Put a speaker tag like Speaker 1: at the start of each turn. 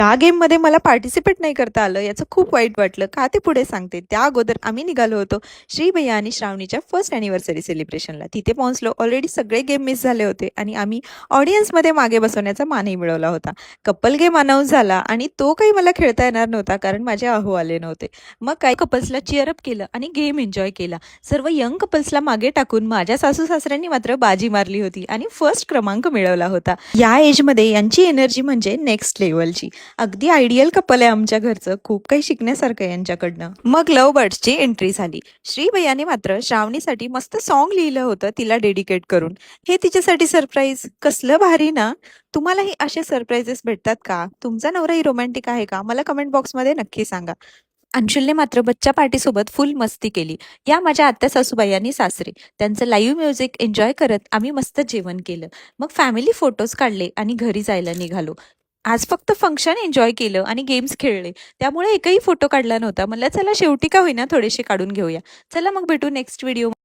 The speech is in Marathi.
Speaker 1: त्या गेममध्ये मला पार्टिसिपेट नाही करता आलं, याचं खूप वाईट वाटलं. का ते पुढे सांगते. त्या अगोदर आम्ही निघालो होतो श्रीभैया आणि श्रावणीच्या फर्स्ट अॅनिव्हर्सरी सेलिब्रेशनला. तिथे पोहोचलो. ऑलरेडी सगळे गेम मिस झाले होते आणि आम्ही ऑडियन्समध्ये मागे बसवण्याचा मानही मिळवला होता. कपल गेम अनाउन्स झाला आणि तो काही मला खेळता येणार नव्हता कारण माझे अहो आले नव्हते. मग काही कपल्सला चीअरअप केलं आणि गेम एन्जॉय केला. सर्व यंग कपल्सला मागे टाकून माझ्या सासू-सासऱ्यांनी मात्र बाजी मारली होती आणि फर्स्ट क्रमांक मिळवला होता. या एजमध्ये यांची एनर्जी म्हणजे नेक्स्ट लेव्हलची. अगदी आयडियल कपल आहे आमच्या घरचं. खूप काही शिकण्यासारखं आहे यांच्याकडनं. मग लव्ह बर्ड्सची एंट्री झाली. श्रीभैयाने मात्र श्रावणीसाठी मस्त सॉन्ग लिहिलं होतं तिला डेडिकेट करून. हे तिच्यासाठी सरप्राईज. कसलं भारी ना. तुम्हालाही असे सरप्राइजेस भेटतात का? तुमचा नवराही रोमॅन्टिक आहे का? मला कमेंट बॉक्समध्ये नक्की सांगा. अंशुलने मात्र बच्चा पार्टीसोबत फुल मस्ती केली. या माझ्या आत्या सासूबाई आणि सासरे. त्यांचं लाईव्ह म्युझिक एन्जॉय करत आम्ही मस्त जेवण केलं. मग फॅमिली फोटोज काढले आणि घरी जायला निघालो. आज फक्त फंक्शन एन्जॉय केलं आणि गेम्स खेळले. त्यामुळे एकही फोटो काढला नव्हता. म्हणलं चला शेवटी का होईना थोडेसे काढून घेऊया. चला मग भेटू नेक्स्ट व्हिडिओ.